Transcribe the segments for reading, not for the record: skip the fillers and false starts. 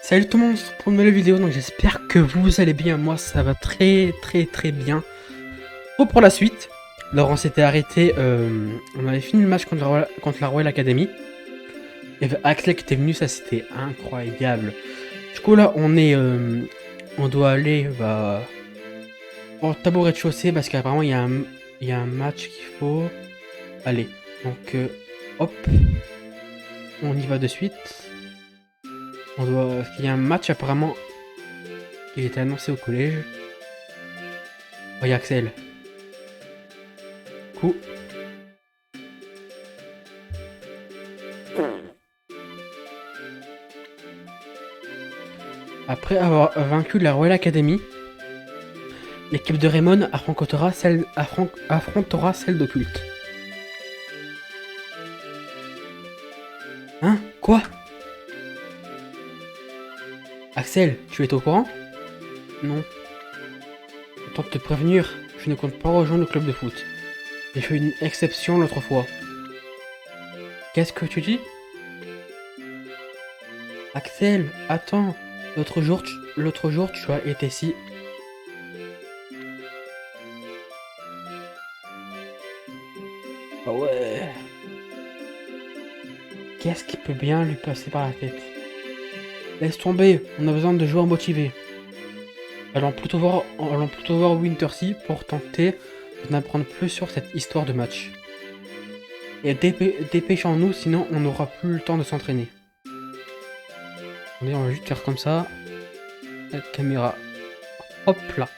Salut tout le monde pour une nouvelle vidéo, donc j'espère que vous allez bien, moi ça va très bien. Pour la suite, alors on s'était arrêté, on avait fini le match contre la Royal Academy. Il y avait Axel qui était venu, ça c'était incroyable. Du coup là on doit aller au tableau rez-de-chaussée parce qu'apparemment il y a un match qu'il faut. Allez, donc hop, on y va de suite. Il y a un match apparemment qui a été annoncé au collège. Oh, il y a Axel. Coup. Après avoir vaincu la Royal Academy, l'équipe de Raymond affrontera celle d'Occulte. Hein? Quoi? Axel, tu es au courant? Non. Autant te prévenir, je ne compte pas rejoindre le club de foot. J'ai fait une exception l'autre fois. Qu'est-ce que tu dis? Axel, attends. L'autre jour, tu as été si... Ah ouais. Qu'est-ce qui peut bien lui passer par la tête? Laisse tomber, on a besoin de joueurs motivés. Allons plutôt voir Wintersea pour tenter d'en apprendre plus sur cette histoire de match. Et dépêchons-nous, sinon on n'aura plus le temps de s'entraîner. On va juste faire comme ça. La caméra. Hop là.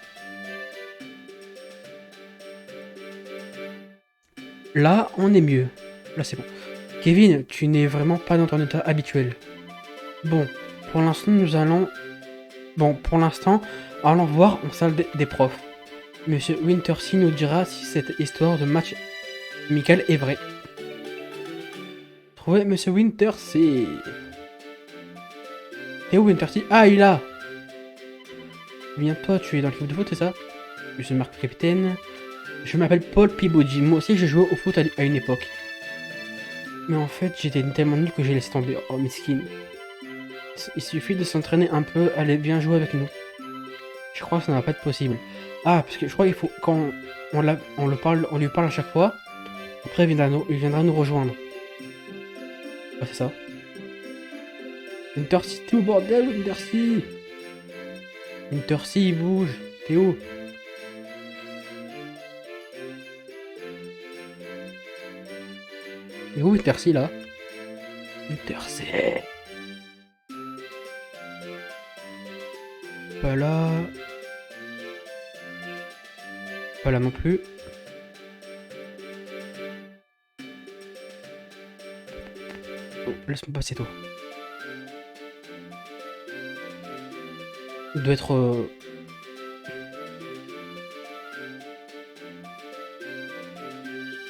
Là, on est mieux. Là, c'est bon. Kevin, tu n'es vraiment pas dans ton état habituel. Bon, pour l'instant, allons voir en salle des profs. Monsieur Wintersea nous dira si cette histoire de match amical est vraie. Trouvez Monsieur Wintersea. T'es où Wintersea? Ah, il est là. Bien toi, tu es dans le club de foot, c'est ça? Je suis Marc Capitaine. Je m'appelle Paul Pibodji. Moi aussi, j'ai joué au foot à une époque. Mais en fait, j'étais tellement nul que j'ai laissé tomber. Oh, miskin. Il suffit de s'entraîner un peu, allez bien jouer avec nous. Je crois que ça ne va pas être possible. Ah, parce que je crois qu'il faut, quand on lui parle à chaque fois, après il viendra nous rejoindre. Ouais, c'est ça. Wintersea, t'es où bordel, Wintersea? Wintersea, il bouge. T'es où? Et où Wintersea là? Wintersea. Pas là. Pas là non plus. Oh, laisse-moi passer toi. Il doit être...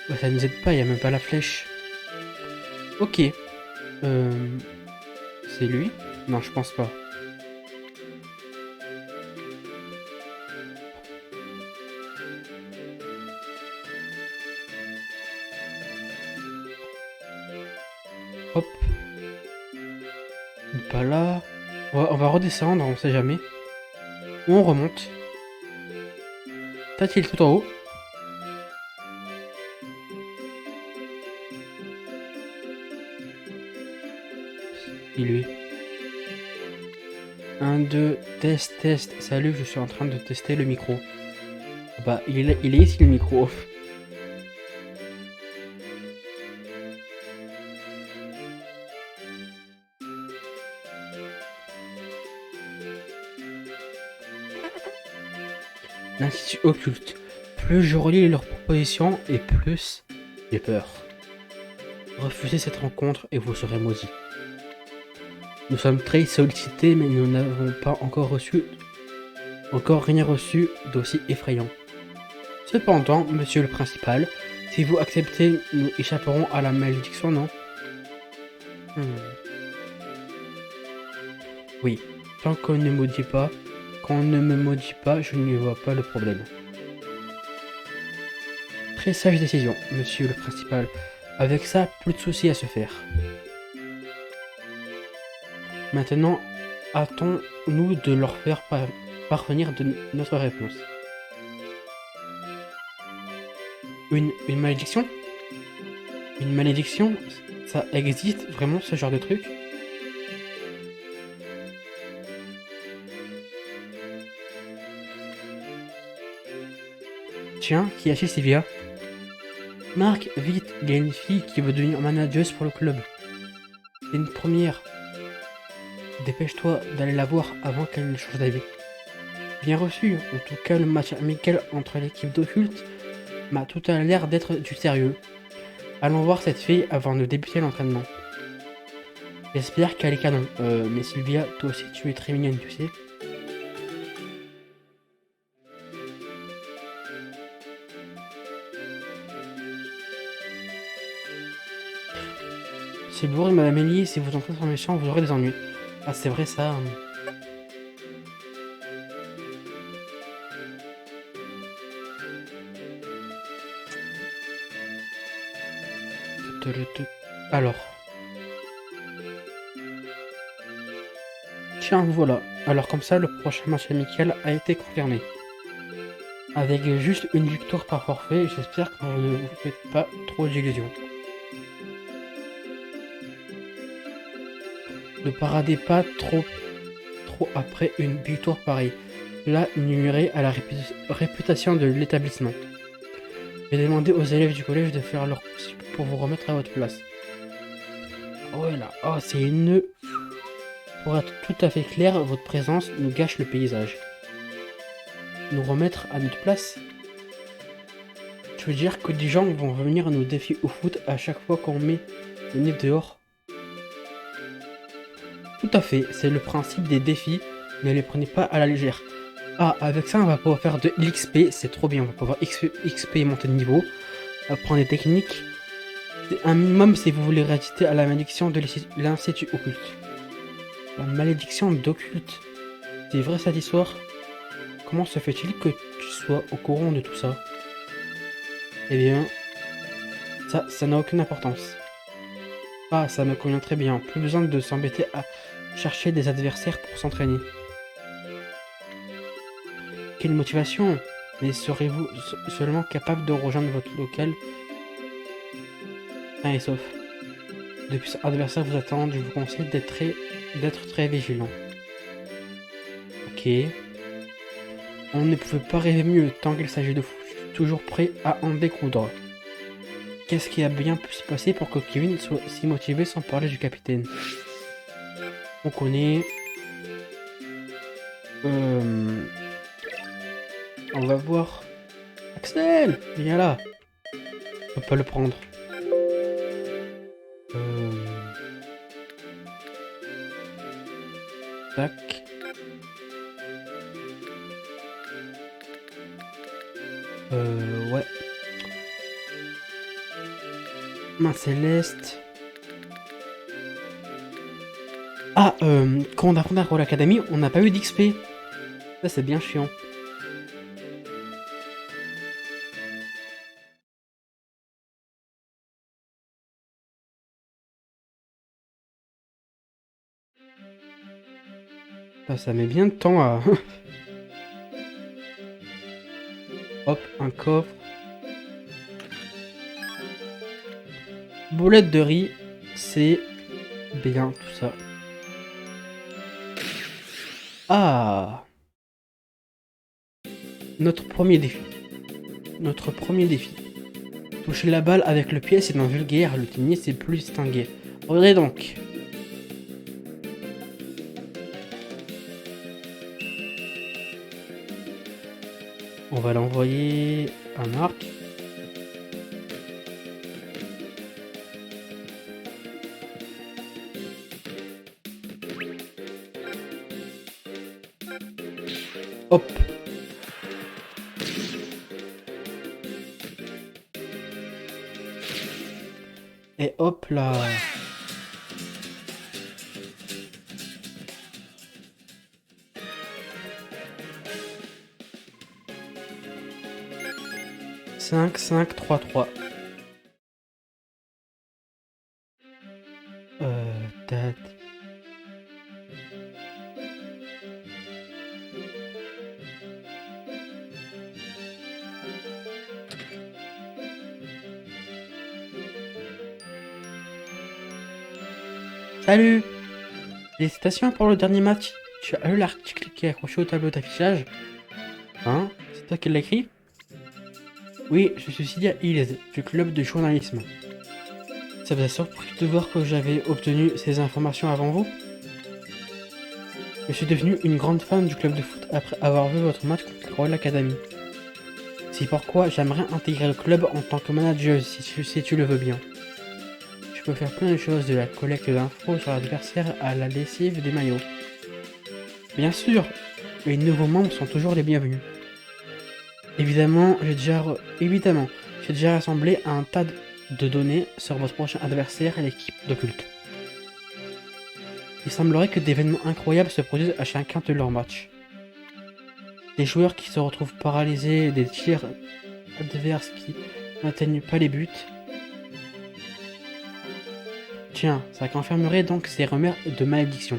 Ouais, ça nous aide pas, il n'y a même pas la flèche. Ok. C'est lui? Non, je pense pas. Hop. Pas là. On va redescendre, on sait jamais. Ou on remonte. Peut-être qu'il est tout en haut. Et lui. 1, 2, test. Salut, je suis en train de tester le micro. Bah, il est ici le micro. L'Institut Occulte. Plus je relis leurs propositions et plus j'ai peur. Refusez cette rencontre et vous serez maudits. Nous sommes très sollicités mais nous n'avons pas encore rien reçu d'aussi effrayant. Cependant, monsieur le principal, si vous acceptez, nous échapperons à la malédiction, non? Oui, tant qu'on ne maudit pas, qu'on ne me maudit pas, je n'y vois pas le problème. Très sage décision, monsieur le principal. Avec ça, plus de soucis à se faire. Maintenant, hâtons-nous de leur faire parvenir de notre réponse. Une malédiction? Une malédiction? Ça existe vraiment ce genre de truc? Tiens, qui a chez Sylvia? Marc, vite, il y a une fille qui veut devenir manageuse pour le club. C'est une première. Dépêche-toi d'aller la voir avant qu'elle ne change d'avis. Bien reçu, en tout cas le match amical entre l'équipe d'Occulte m'a tout à l'air d'être du sérieux. Allons voir cette fille avant de débuter l'entraînement. J'espère qu'elle est canon. Mais Sylvia, toi aussi tu es très mignonne, tu sais. C'est bourré, Madame Ellie, si vous entrez sur mes champs, vous aurez des ennuis. Ah, c'est vrai ça. Alors. Tiens, voilà. Alors comme ça, le prochain match amical a été confirmé. Avec juste une victoire par forfait, j'espère que vous ne vous faites pas trop d'illusions. Ne paradez pas trop après une victoire pareille. Là, nuirait à la réputation de l'établissement. J'ai demandé aux élèves du collège de faire leur possible pour vous remettre à votre place. Oh là, oh c'est une... Pour être tout à fait clair, votre présence nous gâche le paysage. Nous remettre à notre place? Tu veux dire que des gens vont venir nous défier au foot à chaque fois qu'on met le nez dehors? Tout à fait, c'est le principe des défis, ne les prenez pas à la légère. Ah, avec ça on va pouvoir faire de l'XP, c'est trop bien, on va pouvoir XP et monter de niveau, apprendre des techniques. C'est un minimum si vous voulez résister à la malédiction de l'Institut Occulte. La malédiction d'Occulte. C'est vrai cette histoire? Comment se fait-il que tu sois au courant de tout ça? Eh bien, ça n'a aucune importance. Ah, ça me convient très bien, plus besoin de s'embêter à chercher des adversaires pour s'entraîner. Quelle motivation! Mais serez-vous seulement capable de rejoindre votre local sain et sauf? De puissants adversaires vous attendent, je vous conseille d'être très vigilant. Ok. On ne pouvait pas rêver mieux tant qu'il s'agit de foot, toujours prêt à en découdre. Qu'est-ce qui a bien pu se passer pour que Kevin soit si motivé sans parler du capitaine? On connaît... On va voir... Axel! Viens là! On peut pas le prendre. Tac. Ouais. Main céleste. Ah, quand on apprend à Roll Academy, on n'a pas eu d'XP. Ça, c'est bien chiant. Ça met bien de temps à... Hop, un coffre. Boulette de riz, c'est bien tout ça. Ah! Notre premier défi. Toucher la balle avec le pied, c'est un vulgaire. Le tennis, c'est plus distingué. Regardez donc. On va l'envoyer un arc. Hop. Et hop là. Cinq, 3, 3. Tête. Salut! Félicitations pour le dernier match. Tu as lu l'article qui est accroché au tableau d'affichage? Hein? C'est toi qui l'as écrit? Oui, je suis Cilia Hills, du club de journalisme. Ça vous a surpris de voir que j'avais obtenu ces informations avant vous? Je suis devenu une grande fan du club de foot après avoir vu votre match contre la Royal Academy. C'est pourquoi j'aimerais intégrer le club en tant que manager si tu le veux bien. Je peux faire plein de choses, de la collecte d'infos sur l'adversaire à la lessive des maillots. Bien sûr, les nouveaux membres sont toujours les bienvenus. Évidemment, j'ai déjà rassemblé un tas de données sur votre prochain adversaire et l'équipe de culte. Il semblerait que d'événements incroyables se produisent à chacun de leurs matchs. Des joueurs qui se retrouvent paralysés, des tirs adverses qui n'atteignent pas les buts. Tiens, ça confirmerait donc ces remèdes de malédiction.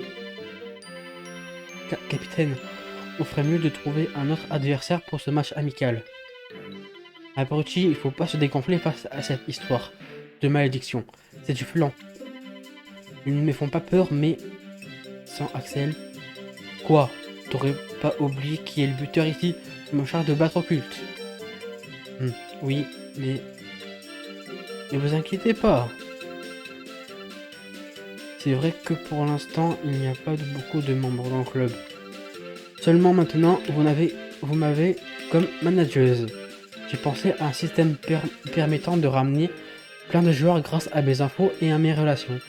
Capitaine, on ferait mieux de trouver un autre adversaire pour ce match amical. Abruti, il faut pas se dégonfler face à cette histoire de malédiction. C'est du flan. Ils ne me font pas peur, mais sans Axel. Quoi? T'aurais pas oublié qui est le buteur ici? Je me charge de battre Occulte. Oui, mais... Ne vous inquiétez pas. C'est vrai que pour l'instant, il n'y a pas beaucoup de membres dans le club. Seulement maintenant, vous m'avez comme manageuse. J'ai pensé à un système permettant de ramener plein de joueurs grâce à mes infos et à mes relations.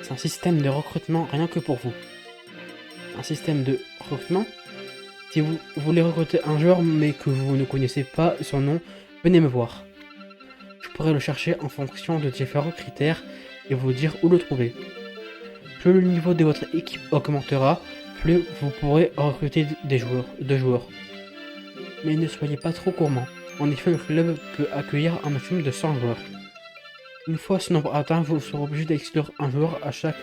C'est un système de recrutement rien que pour vous. Un système de recrutement? Si vous voulez recruter un joueur mais que vous ne connaissez pas son nom, venez me voir. Je pourrai le chercher en fonction de différents critères et vous dire où le trouver. Plus le niveau de votre équipe augmentera, plus vous pourrez recruter de joueurs. Mais ne soyez pas trop gourmand. En effet, le club peut accueillir un maximum de 100 joueurs. Une fois ce nombre atteint, vous serez obligé d'exclure un joueur à chaque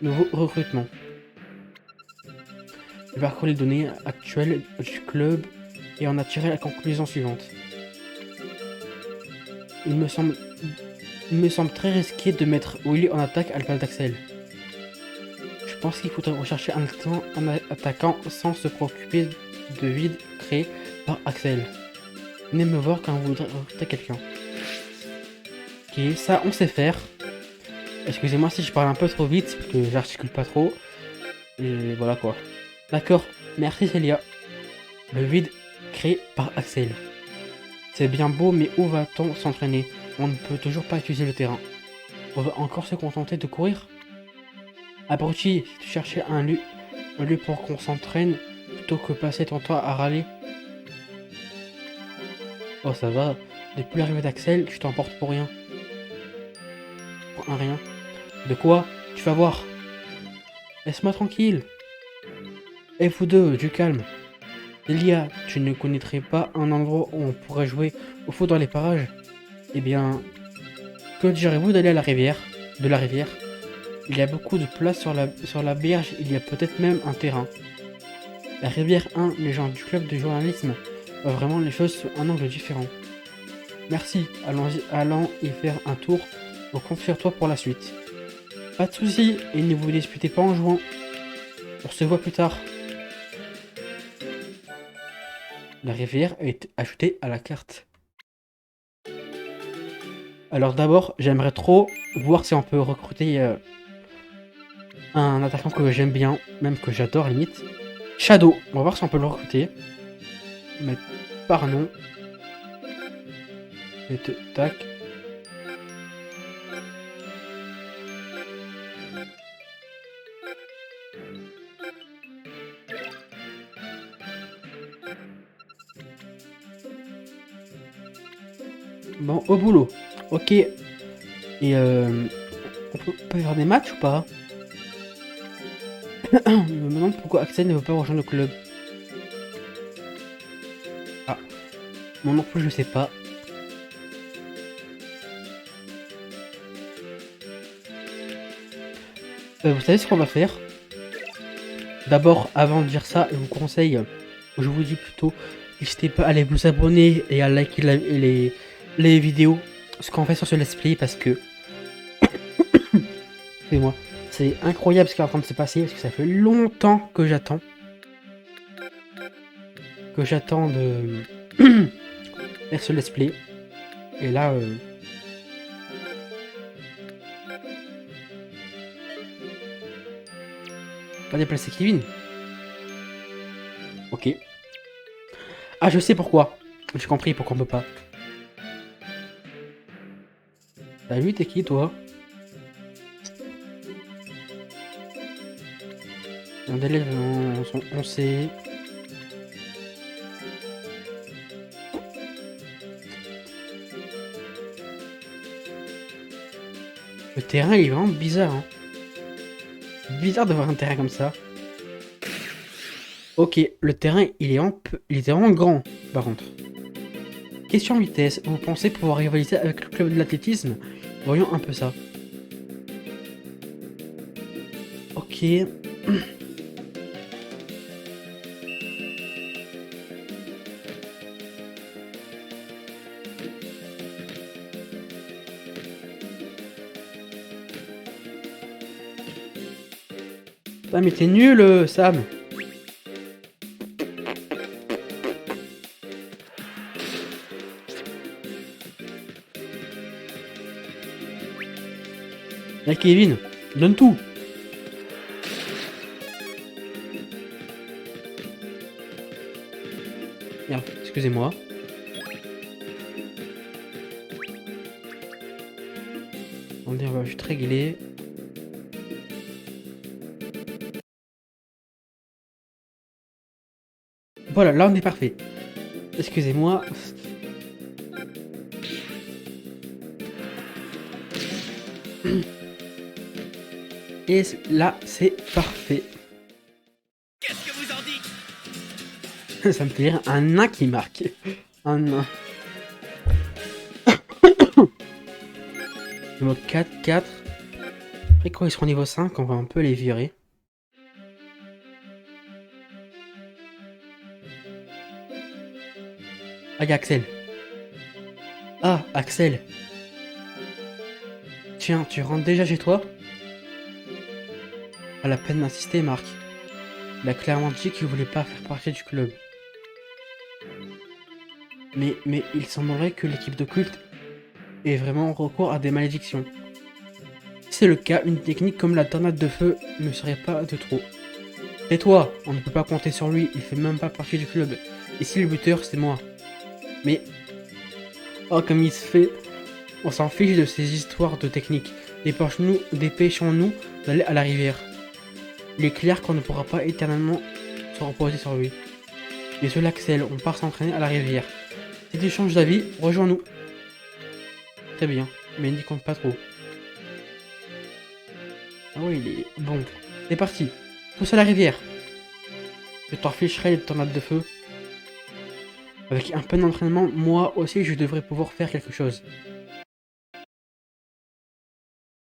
nouveau recrutement. Je vais parcourir les données actuelles du club et en a tiré la conclusion suivante. Il me semble très risqué de mettre Willy en attaque à la place d'Axel. Je pense qu'il faudrait rechercher un attaquant sans se préoccuper de vide créé par Axel. Venez me voir quand vous voudrez recruter quelqu'un. Ok, ça on sait faire. Excusez-moi si je parle un peu trop vite, parce que j'articule pas trop. Et voilà quoi. D'accord, merci Célia. Le vide créé par Axel. C'est bien beau, mais où va-t-on s'entraîner? On ne peut toujours pas utiliser le terrain. On va encore se contenter de courir? Abruti, si tu cherchais un lieu pour qu'on s'entraîne, plutôt que passer ton temps à râler. Oh ça va, depuis l'arrivée d'Axel, tu t'emportes pour rien. Pour un rien. De quoi? Tu vas voir. Laisse-moi tranquille. Et vous deux, du calme. Elia, tu ne connaîtrais pas un endroit où on pourrait jouer au foot dans les parages? Eh bien, que direz-vous d'aller à la rivière? De la rivière? Il y a beaucoup de place sur la berge, il y a peut-être même un terrain. La rivière 1, les gens du club de journalisme voient vraiment les choses sous un angle différent. Merci, allons y faire un tour, on compte sur toi pour la suite. Pas de soucis, et ne vous disputez pas en jouant. On se voit plus tard. La rivière est ajoutée à la carte. Alors d'abord, j'aimerais trop voir si on peut recruter un attaquant que j'aime bien, même que j'adore limite. Shadow, on va voir si on peut le recruter. Mais par nom. Et tac. Bon, au boulot. Ok. Et on peut faire des matchs ou pas? Je me demande pourquoi Axel ne veut pas rejoindre le club. Ah. Moi non plus, je sais pas. Vous savez ce qu'on va faire? D'abord, avant de dire ça, je vous conseille, je vous dis plutôt, n'hésitez pas à aller vous abonner et à liker les vidéos, ce qu'on fait sur ce let's play, parce que, excusez-moi, C'est incroyable ce qui est en train de se passer, parce que ça fait longtemps que j'attends. De faire ce let's play. Et là... Pas déplacer Kevin. Ok. Ah, je sais pourquoi. J'ai compris pourquoi on peut pas. Salut, t'es qui toi? Un élève, on sait. Le terrain il est vraiment bizarre. Hein. Bizarre de voir un terrain comme ça. Ok, le terrain il est vraiment grand par contre. Question vitesse, vous pensez pouvoir rivaliser avec le club de l'athlétisme? Voyons un peu ça. Ok. Ah mais t'es nul Sam. Là Kevin, donne tout. Merde, excusez-moi. On va juste régler. Voilà, là on est parfait. Excusez-moi. Et là, c'est parfait. Qu'est-ce que vous en dites? Ça me fait rire, un nain qui marque. Un nain. Niveau 4, 4. Après quand ils seront niveau 5, on va un peu les virer. Ah, il y a Axel. Ah, Axel. Tiens, tu rentres déjà chez toi? À la peine d'insister, Marc. Il a clairement dit qu'il voulait pas faire partie du club. Mais il semblerait que l'équipe de culte ait vraiment recours à des malédictions. Si c'est le cas, une technique comme la tornade de feu ne serait pas de trop. Tais-toi, on ne peut pas compter sur lui, il fait même pas partie du club. Ici le buteur, c'est moi. Mais... Oh, comme il se fait... On s'en fiche de ces histoires de technique. Dépêchons-nous d'aller à la rivière. Il est clair qu'on ne pourra pas éternellement se reposer sur lui. Désolé Axel, on part s'entraîner à la rivière. Si tu changes d'avis, rejoins-nous. Très bien, mais n'y compte pas trop. Ah oui, il est... Bon, c'est parti. Tous à la rivière. Je t'en ficherai les tornades de feu. Avec un peu d'entraînement, moi aussi je devrais pouvoir faire quelque chose.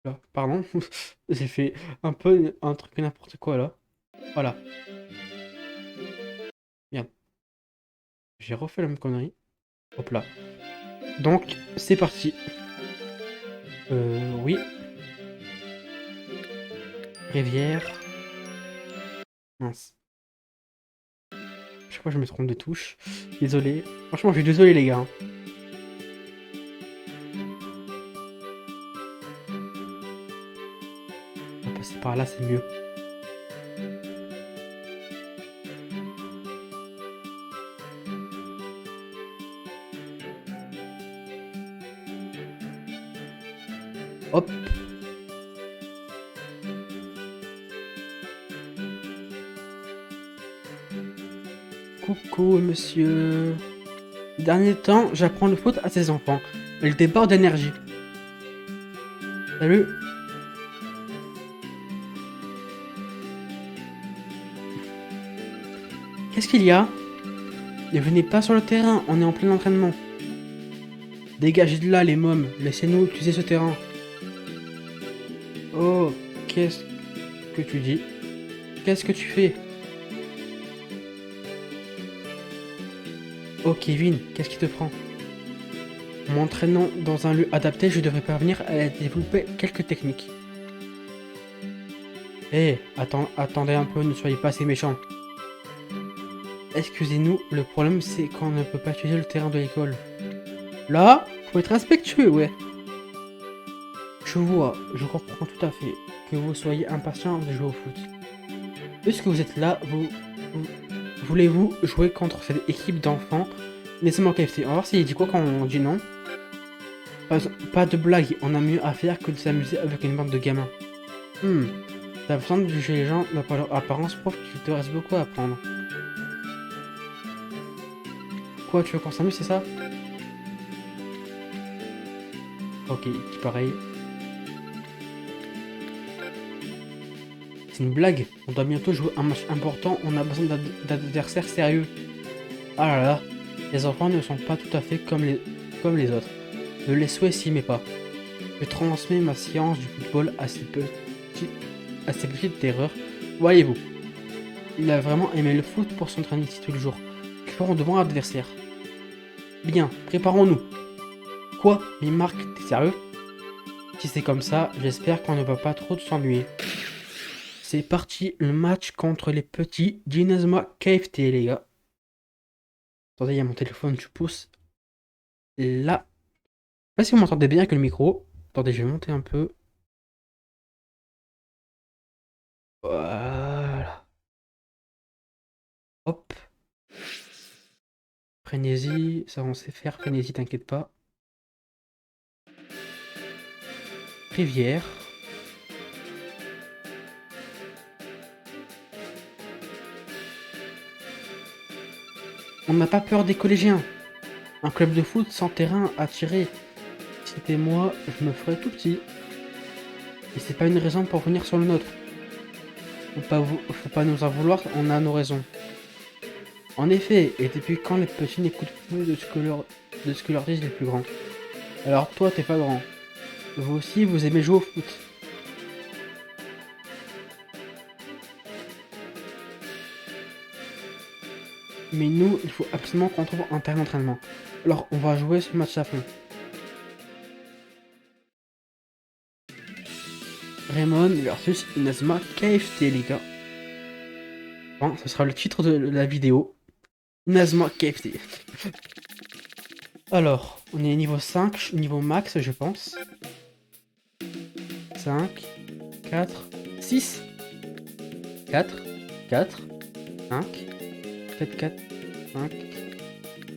Là, pardon, j'ai fait un peu un truc n'importe quoi là. Voilà. Merde. J'ai refait la même connerie. Hop là. Donc, c'est parti. Oui. Rivière. Mince. Chaque fois je me trompe de touche. Désolé. Franchement, je suis désolé les gars. Hein. On va passer par là, c'est mieux. Hop. Coucou monsieur. Dernier temps, j'apprends le foot à ces enfants. Elle déborde d'énergie. Salut. Qu'est-ce qu'il y a? Ne venez pas sur le terrain, on est en plein entraînement. Dégagez de là les mômes, laissez-nous utiliser ce terrain. Oh, qu'est-ce que tu dis? Qu'est-ce que tu fais? Oh Kevin, qu'est-ce qui te prend? En m'entraînant dans un lieu adapté, je devrais parvenir à développer quelques techniques. Attendez un peu, ne soyez pas si méchants. Excusez-nous, le problème c'est qu'on ne peut pas utiliser le terrain de l'école. Là, faut être respectueux, ouais. Je vois, je comprends tout à fait que vous soyez impatient de jouer au foot. Puisque vous êtes là, voulez-vous jouer contre cette équipe d'enfants? Laissez-moi KFC. On va voir s'il dit quoi quand on dit non. Pas de blague, on a mieux à faire que de s'amuser avec une bande de gamins. T'as besoin de juger les gens d'après leur apparence, prouve qu'il te reste beaucoup à apprendre. Quoi, tu veux qu'on s'amuse, c'est ça? Ok, c'est pareil. C'est une blague. On doit bientôt jouer un match important, on a besoin d'adversaires sérieux. Ah là là, les enfants ne sont pas tout à fait comme les autres. Ne les sous-estimez pas. Je transmets ma science du football à ces petites terreurs. Voyez-vous, il a vraiment aimé le foot pour s'entraîner ici tous les jours. Que ferons de bons adversaires? Bien, préparons-nous. Quoi? Mais Marc, t'es sérieux? Si c'est comme ça, j'espère qu'on ne va pas trop s'ennuyer. C'est parti, le match contre les petits d'Inazuma KFT, les gars. Attendez, il y a mon téléphone, je pousse. Là. Je sais pas si vous m'entendez bien avec le micro. Attendez, je vais monter un peu. Voilà. Hop. Frénésie, ça on sait faire. Frénésie, t'inquiète pas. Rivière. On n'a pas peur des collégiens. Un club de foot sans terrain à tirer. Si c'était moi, je me ferais tout petit. Et c'est pas une raison pour venir sur le nôtre. Faut pas nous en vouloir, on a nos raisons. En effet, et depuis quand les petits n'écoutent plus de ce que leur disent les plus grands? Alors toi, t'es pas grand. Vous aussi, vous aimez jouer au foot. Mais nous, il faut absolument qu'on trouve un terrain d'entraînement. Alors, on va jouer ce match à fond. Raymond versus Inazuma KFT, les gars. Bon, ce sera le titre de la vidéo. Inazuma KFT. Alors, on est niveau 5, niveau max, je pense. 5, 4, 6. 4, 4, 5, 4, 4, 5,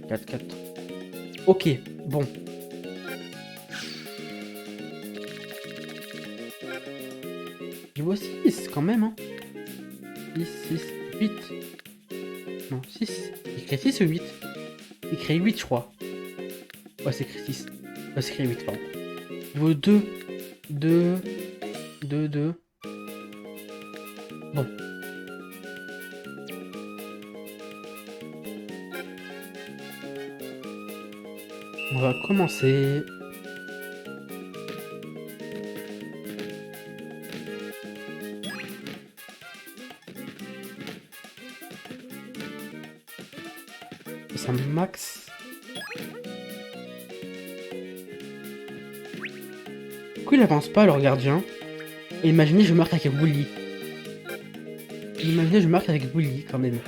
4, 4. Ok, bon. Niveau 6 quand même, hein. 6, 6, 8. Non, 6. Il écrit 6 ou 8? Il écrit 8, je crois. Ouais, c'est écrit 6. Ouais, c'est écrit 8, pardon. Niveau 2. 2. 2, 2. Bon. On va commencer. C'est un max. Pourquoi il avance pas leur gardien? Et imaginez je marque avec Woolly. Imaginez je marque avec Woolly quand même.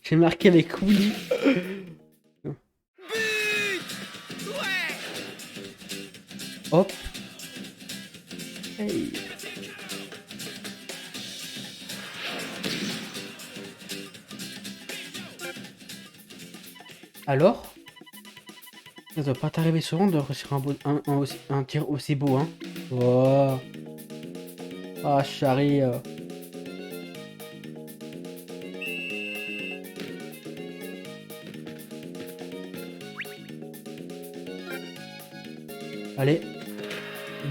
J'ai marqué avec Woolly. But ouais. Hop. Hey. Alors? Ça doit pas t'arriver souvent de réussir un tir aussi beau, hein? Oh. Ah, Charlie. Allez.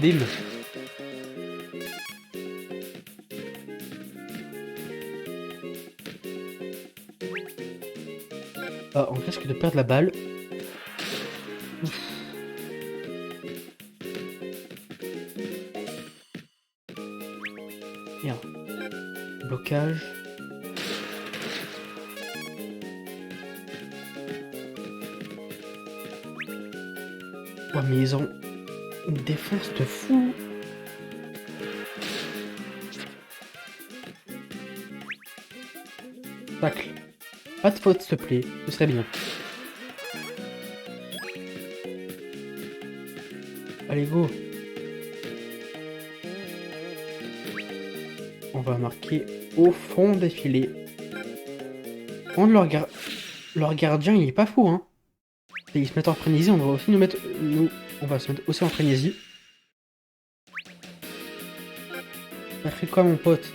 Bim. Ah, on risque de perdre la balle. Ouf. Bien. Blocage. Ouais, mais ils ont une défense de fou. Tacle. Pas de faute, s'il te plaît. Ce serait bien. Allez, go. On va marquer au fond des filets. Leur gardien, il est pas fou, hein. Et ils se mettent en frénésie, on va aussi nous mettre... on va se mettre aussi en frénésie. Ça fait quoi, mon pote?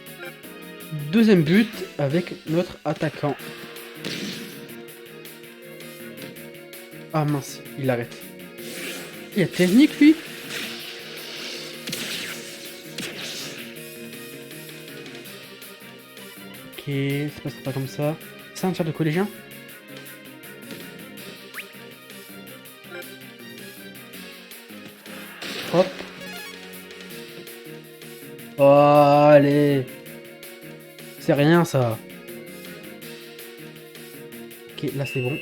Deuxième but avec notre attaquant. Ah mince, il arrête. Il y a technique, lui. Ok, ça passe pas comme ça. C'est un tir de collégien. Hop. Oh, allez. C'est rien, ça. Ok, là, c'est bon.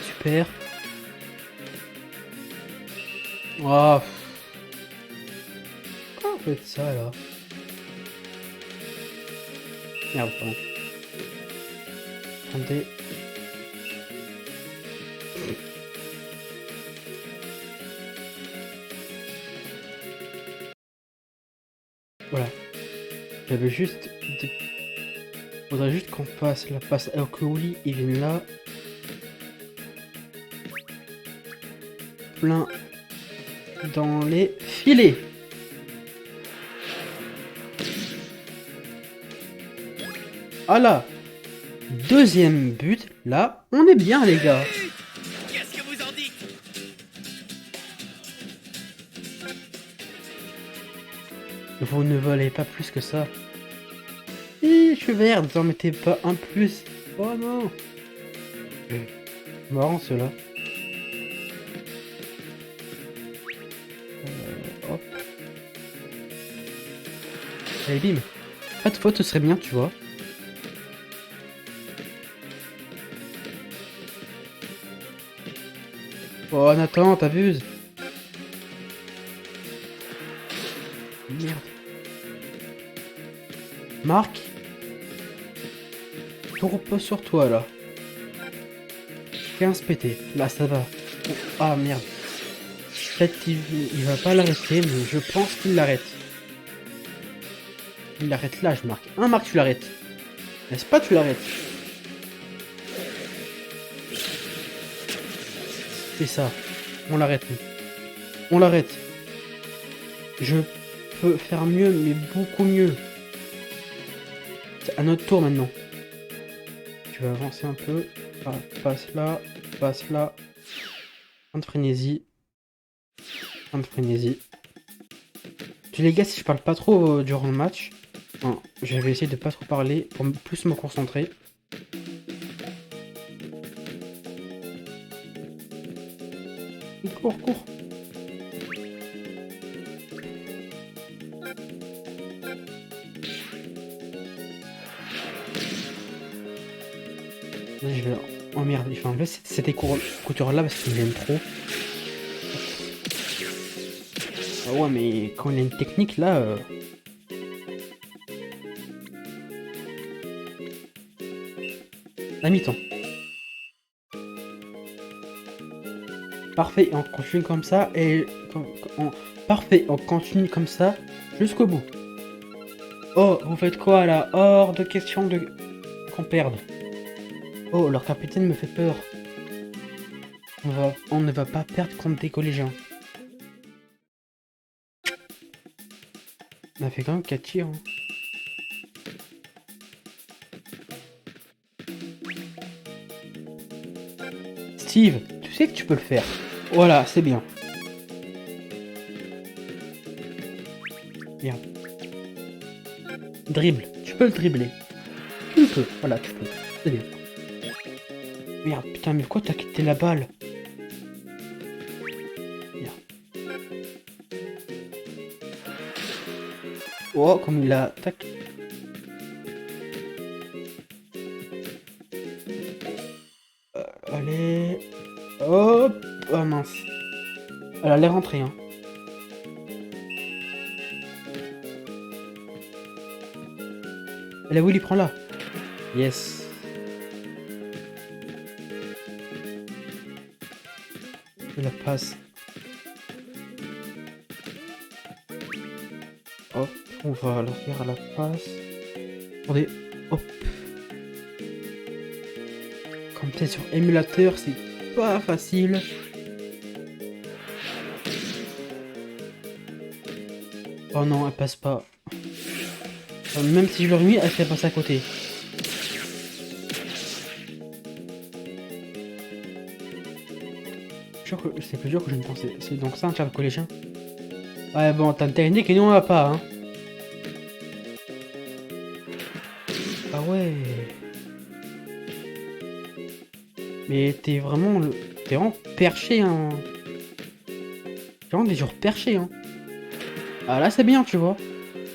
Super. Oh. Pourquoi on fait ça, là? Merde, pardon. Attendez. Voilà. J'avais juste... Faudrait juste qu'on fasse la passe à Okuoli. Il vient là. Plein dans les filets. Ah là. Deuxième but. Là, on est bien, les gars. Qu'est-ce que vous en dites? Vous ne valez pas plus que ça. Je suis vert, ne t'en mettez pas un plus. Oh non. Marrant ceux-là. Hop. Allez bim. Pas de faute, ce serait bien, tu vois. Oh Nathan, t'abuses. Merde. Marc. Tout repose sur toi là. 15 PT. Là ça va. Oh, ah merde. Peut-être qu'il va pas l'arrêter, mais je pense qu'il l'arrête. Il l'arrête là, je marque. Un marque, tu l'arrêtes. N'est-ce pas, tu l'arrêtes. C'est ça. On l'arrête. On l'arrête. Je peux faire mieux, mais beaucoup mieux. C'est à notre tour maintenant. Tu vas avancer un peu. Ah, passe là. Passe là. Fin de frénésie. Fin de frénésie. Les gars, si je parle pas trop durant le match, hein, je vais essayer de pas trop parler pour plus me concentrer. Cours, cours. Là, je vais... Oh merde, il faut enlever cette écouteur là parce qu'il m'aime trop. Ah ouais, mais quand il a une technique là... À mi-temps. Parfait, on continue comme ça et... Parfait, on continue comme ça jusqu'au bout. Oh, vous faites quoi là? Hors de question de... qu'on perde. Oh, leur capitaine me fait peur. On ne va pas perdre contre des collégiens. On a fait quand même 4 tirs. Hein. Steve, tu sais que tu peux le faire. Voilà, c'est bien. Merde. Dribble, tu peux le dribbler. Tu le peux, voilà, tu peux. C'est bien. Merde, putain, mais pourquoi t'as quitté la balle? Merde. Oh, comme il a... Tac. Allez... Hop. Oh mince. Elle allait rentrer, hein. Allez, Willy, prends-la. Yes. Je la passe. Hop, on va la faire à la passe. Attendez, hop. Comme c'est sur émulateur, c'est pas facile. Oh non, elle passe pas. Même si je l'aurais mis, elle serait passée à côté. C'est plus dur que je ne pensais. C'est donc ça un tir de collégien. Ouais bon, t'as une technique et nous on l'a pas hein. Ah ouais. Mais t'es vraiment perché hein. T'es vraiment des joueurs perchés hein. Ah là c'est bien tu vois.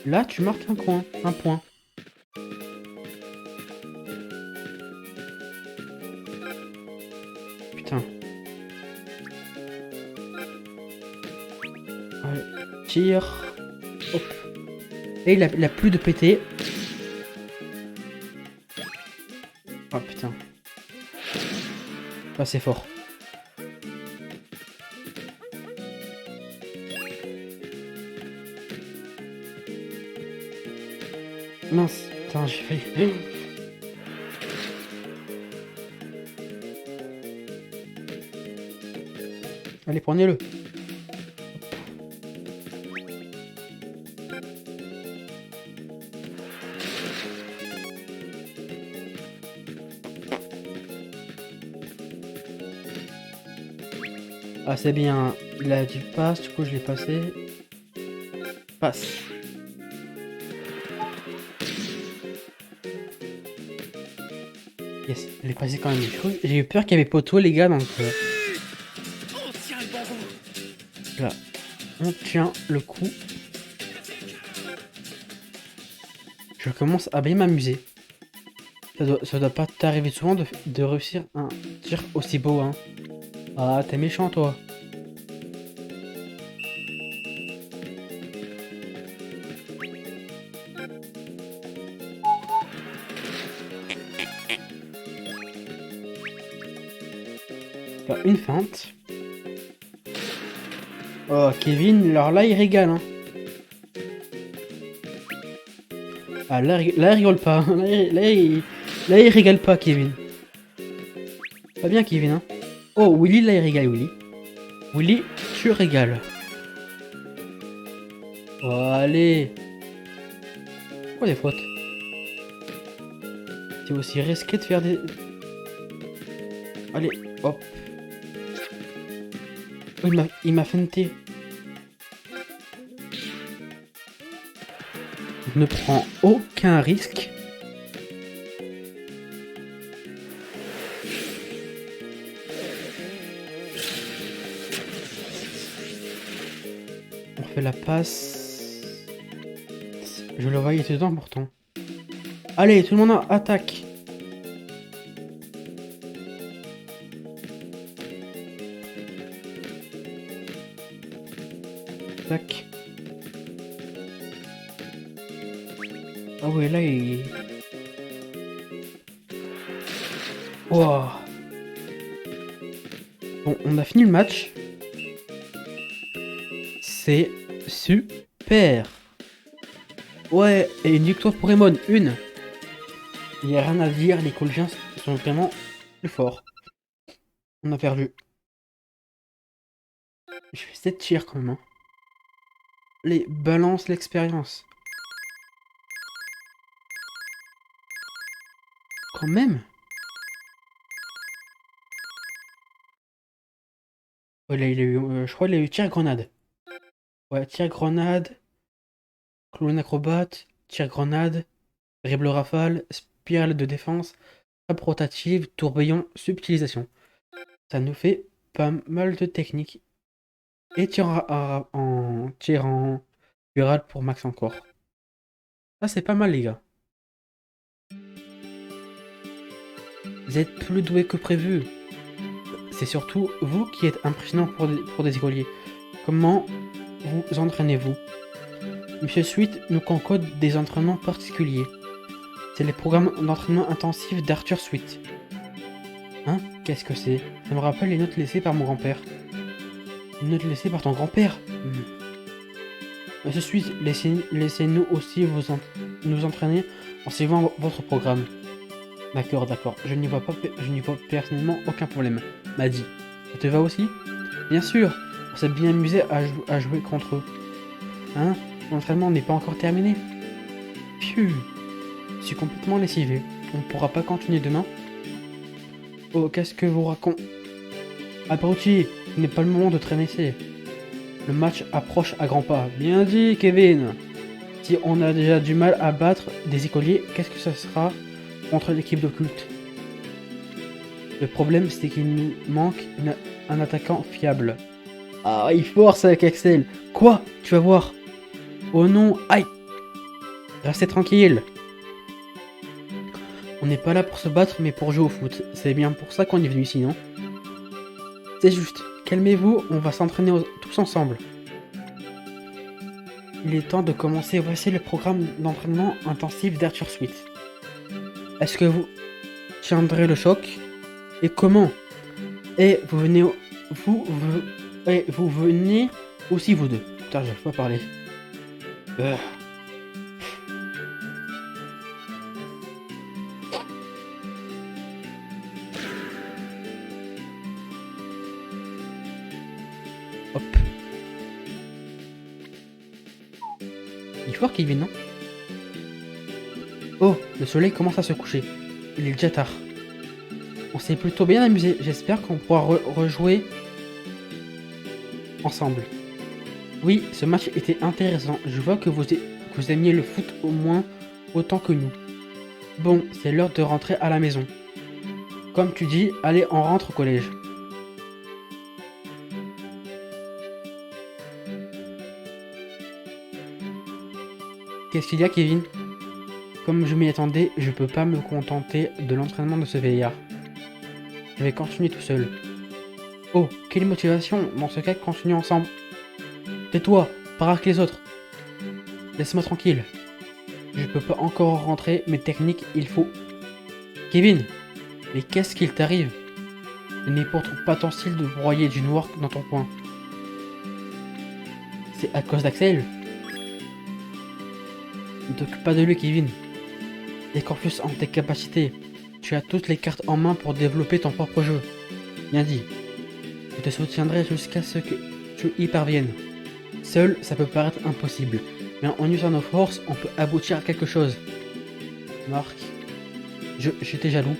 Là tu marques un point. Putain. Allez, tire. Hop. Et il a plus de pété. Oh putain. Ah c'est fort. Mince, putain j'ai fait. Allez prenez-le. Ah c'est bien, il a dit passe, du coup je l'ai passé. Passe. Yes, elle est passée quand même. J'ai eu peur qu'il y avait poteau les gars donc... On tient le bon bout. Là, on tient le coup. Je commence à bien m'amuser. Ça doit pas t'arriver souvent de réussir un tir aussi beau hein. Ah t'es méchant toi. Faire une feinte. Oh Kevin, alors là il régale hein. Ah là il rigole pas. Là il régale pas Kevin. Pas bien Kevin hein. Oh Willy là il régale Willy. Willy tu régales. Oh allez. Pourquoi des fautes? C'est aussi risqué de faire des... Allez hop. Oh, il m'a feinté. Je ne prends aucun risque. On fait la passe. Je le voyais dedans pourtant. Allez, tout le monde attaque. Tac. Ah ouais, là il... Wow. Bon, on a fini le match. C'est super. Ouais, et une victoire pour Emon, une. Il n'y a rien à dire, les collégiens sont vraiment plus forts. On a perdu. Je fais 7 tirs quand même. Hein. Les balance l'expérience. Quand même. Ouais, là, il a eu, je crois qu'il a eu tir grenade. Ouais, tir grenade, clown acrobate, tir grenade, dribble rafale, spirale de défense, frappe rotative, tourbillon, subtilisation. Ça nous fait pas mal de techniques. Et tir en spirale pour max encore. Ça c'est pas mal les gars. Vous êtes plus doués que prévu. C'est surtout vous qui êtes impressionnant pour des écoliers. Comment vous entraînez-vous? Monsieur Sweet nous concorde des entraînements particuliers. C'est les programmes d'entraînement intensif d'Arthur Sweet. Hein? Qu'est-ce que c'est? Ça me rappelle les notes laissées par mon grand-père. Une note laissée par ton grand-père? Monsieur Sweet, laissez-nous aussi nous entraîner en suivant votre programme. D'accord, d'accord. Je n'y vois personnellement aucun problème. M'a dit. Ça te va aussi? Bien sûr. On s'est bien amusé à jouer contre eux. Hein? L'entraînement n'est pas encore terminé. Phew. Je suis complètement lessivé. On ne pourra pas continuer demain? Oh, qu'est-ce que vous racontez? Abruti, ce n'est pas le moment de traîner. Le match approche à grands pas. Bien dit, Kevin. Si on a déjà du mal à battre des écoliers, qu'est-ce que ça sera contre l'équipe d'occulte? Le problème, c'est qu'il nous manque un attaquant fiable. Ah, il force avec Axel. Quoi? Tu vas voir. Oh non, aïe. Restez tranquille. On n'est pas là pour se battre, mais pour jouer au foot. C'est bien pour ça qu'on est venu ici, non? C'est juste. Calmez-vous, on va s'entraîner tous ensemble. Il est temps de commencer. Voici le programme d'entraînement intensif d'Arthur Sweet. Est-ce que vous tiendrez le choc? Et comment? Et vous venez... vous venez aussi, vous deux. Putain, j'arrive pas à parler. Hop. Il est fort, Kevin, non? Oh, le soleil commence à se coucher. Il est déjà tard. On s'est plutôt bien amusé. J'espère qu'on pourra rejouer ensemble. Oui, ce match était intéressant. Je vois que vous aimiez le foot au moins autant que nous. Bon, c'est l'heure de rentrer à la maison. Comme tu dis, allez, on rentre au collège. Qu'est-ce qu'il y a, Kevin? Comme je m'y attendais, je peux pas me contenter de l'entraînement de ce vieillard. Je vais continuer tout seul. Oh, quelle motivation! Dans ce cas, continuons ensemble. Tais-toi, pas que les autres. Laisse-moi tranquille. Je peux pas encore rentrer mes techniques, il faut... Kevin! Mais qu'est-ce qu'il t'arrive? Ce n'est pourtant pas ton style de broyer du noir dans ton coin. C'est à cause d'Axel? Ne t'occupe pas de lui, Kevin. Et confiance en tes capacités. Tu as toutes les cartes en main pour développer ton propre jeu. Bien dit. Je te soutiendrai jusqu'à ce que tu y parviennes. Seul, ça peut paraître impossible, mais en unissant nos forces, on peut aboutir à quelque chose. Marc, j'étais jaloux.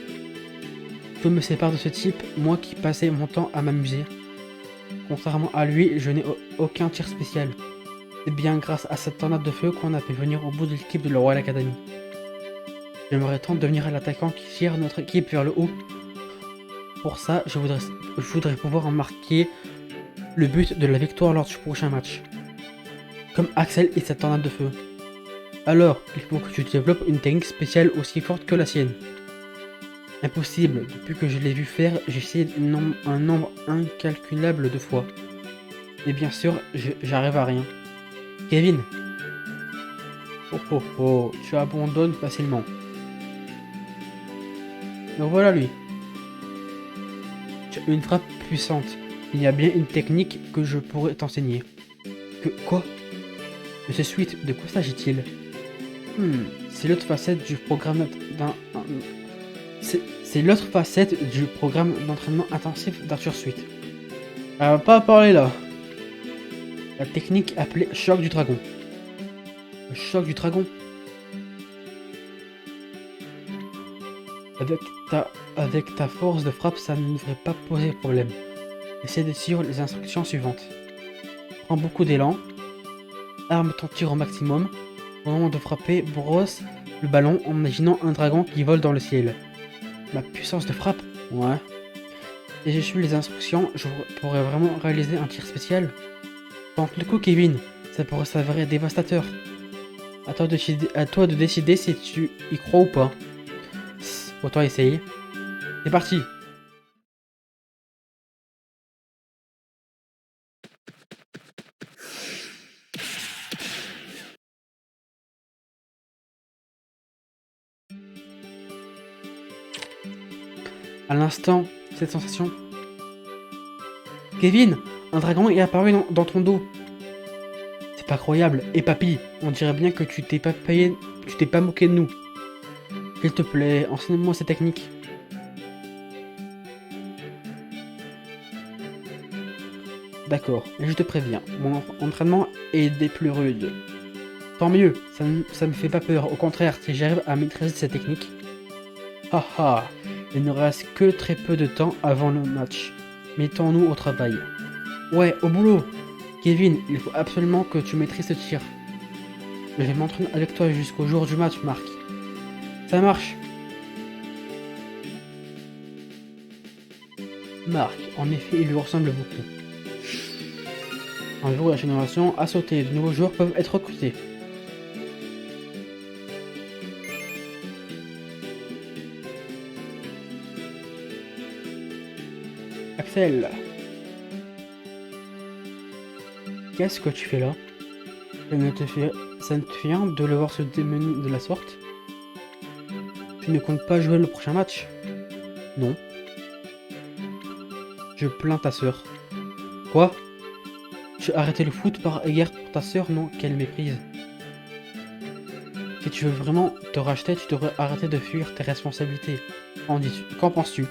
Tout me sépare de ce type, moi qui passais mon temps à m'amuser. Contrairement à lui, je n'ai aucun tir spécial. C'est bien grâce à cette tornade de feu qu'on a pu venir au bout de l'équipe de la Royal Academy. J'aimerais tant devenir l'attaquant qui tire notre équipe vers le haut. Pour ça, je voudrais pouvoir marquer le but de la victoire lors du prochain match. Comme Axel et sa tornade de feu. Alors, il faut que tu développes une technique spéciale aussi forte que la sienne. Impossible, depuis que je l'ai vu faire, j'ai essayé un nombre incalculable de fois. Et bien sûr, j'arrive à rien. Kevin! Oh oh oh, tu abandonnes facilement. Donc voilà lui. Tu as une frappe puissante. Il y a bien une technique que je pourrais t'enseigner. Quoi? Monsieur Sweet, de quoi s'agit-il? C'est l'autre facette du programme C'est l'autre facette du programme d'entraînement intensif d'Arthur Sweet. Elle va pas parler là. La technique appelée choc du dragon. Le choc du dragon? Avec ta force de frappe, ça ne devrait pas poser problème. Essaie de suivre les instructions suivantes. Prends beaucoup d'élan. Arme ton tir au maximum. Au moment de frapper, brosse le ballon en imaginant un dragon qui vole dans le ciel. La puissance de frappe? Ouais. Si je suis les instructions, je pourrais vraiment réaliser un tir spécial. Tente le coup, Kevin. Ça pourrait s'avérer dévastateur. À toi de décider si tu y crois ou pas. Autant essayer. C'est parti. À l'instant, cette sensation. Kevin, un dragon est apparu dans ton dos. C'est pas croyable. Et papy, on dirait bien que tu t'es pas moqué de nous. S'il te plaît, enseigne-moi ces techniques. D'accord, mais je te préviens, mon entraînement est des plus rudes. Tant mieux, ça me fait pas peur. Au contraire, si j'arrive à maîtriser cette technique. Haha, il ne reste que très peu de temps avant le match. Mettons-nous au travail. Ouais, au boulot. Kevin, il faut absolument que tu maîtrises ce tir. Je vais m'entraîner avec toi jusqu'au jour du match, Marc. Ça marche. Marc, en effet, il lui ressemble beaucoup. Un jour, la génération a sauté, de nouveaux joueurs peuvent être recrutés. Axel, qu'est-ce que tu fais là? Ça ne te fait rien de le voir se démener de la sorte? Tu ne comptes pas jouer le prochain match? Non. Je plains ta sœur. Quoi? Tu as arrêté le foot par égard pour ta sœur? Non, quelle méprise. Si tu veux vraiment te racheter, tu devrais arrêter de fuir tes responsabilités. Qu'en penses-tu?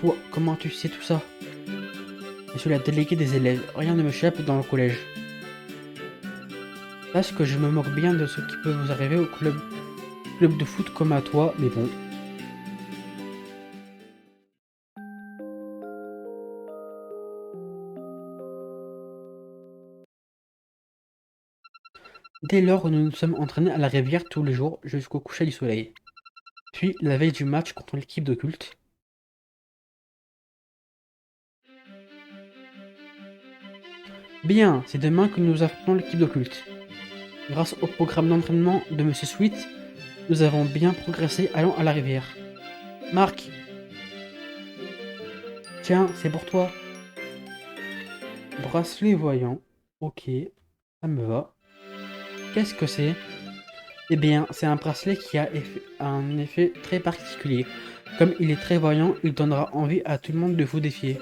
Toi, comment tu sais tout ça? Je suis la déléguée des élèves, rien ne m'échappe dans le collège. Sache que je me moque bien de ce qui peut vous arriver au club de foot comme à toi, mais bon. Dès lors, nous nous sommes entraînés à la rivière tous les jours jusqu'au coucher du soleil. Puis, la veille du match contre l'équipe d'occulte. Bien, c'est demain que nous affrontons l'équipe d'occulte. Grâce au programme d'entraînement de Monsieur Sweet, nous avons bien progressé. Allons à la rivière. Marc! Tiens, c'est pour toi. Bracelet voyant. Ok, ça me va. Qu'est-ce que c'est? Eh bien, c'est un bracelet qui a un effet très particulier. Comme il est très voyant, il donnera envie à tout le monde de vous défier.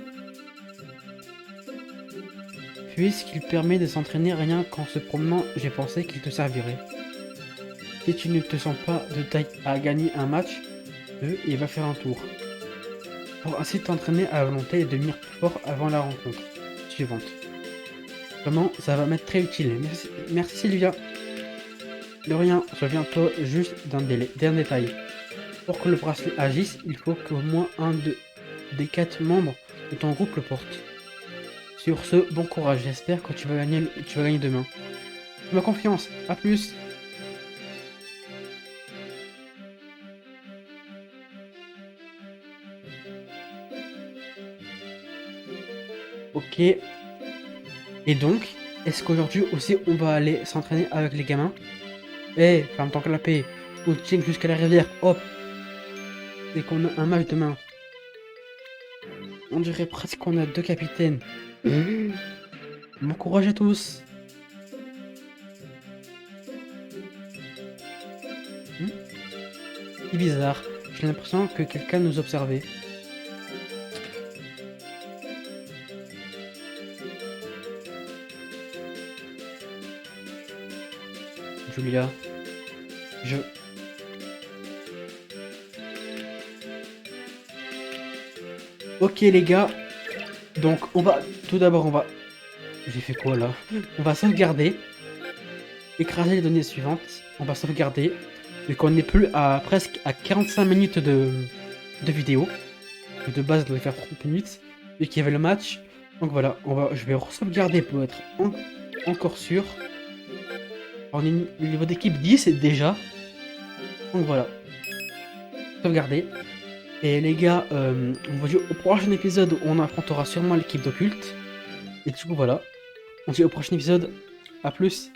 Puisqu'il permet de s'entraîner rien qu'en se promenant, j'ai pensé qu'il te servirait. Si tu ne te sens pas de taille à gagner un match, il va faire un tour. Pour ainsi t'entraîner à volonté et devenir plus fort avant la rencontre suivante. Vraiment, ça va m'être très utile. Merci Sylvia. De rien, souviens-toi juste d'un détail. Pour que le bracelet agisse, il faut qu'au moins un des 4 membres de ton groupe le porte. Sur ce, bon courage, j'espère que tu vas gagner demain. Fais-moi confiance, à plus. Ok. Et donc, est-ce qu'aujourd'hui aussi on va aller s'entraîner avec les gamins? Eh, ferme ton clapet. On tient jusqu'à la rivière, hop. Dès qu'on a un match demain. On dirait presque qu'on a 2 capitaines. Bon courage à tous. C'est bizarre, j'ai l'impression que quelqu'un nous observait. Julia, Ok les gars, donc tout d'abord on va... J'ai fait quoi là? On va sauvegarder, écraser les données suivantes, on va sauvegarder, vu qu'on n'est plus à presque à 45 minutes de vidéo. De base, on devait faire 30 minutes, vu qu'il y avait le match. Donc voilà, je vais sauvegarder pour être encore sûr. On est au niveau d'équipe 10 déjà. Donc voilà. Sauvegarder. Et les gars, on va dire au prochain épisode où on affrontera sûrement l'équipe d'occulte. Et du coup voilà. On se dit au prochain épisode. A plus.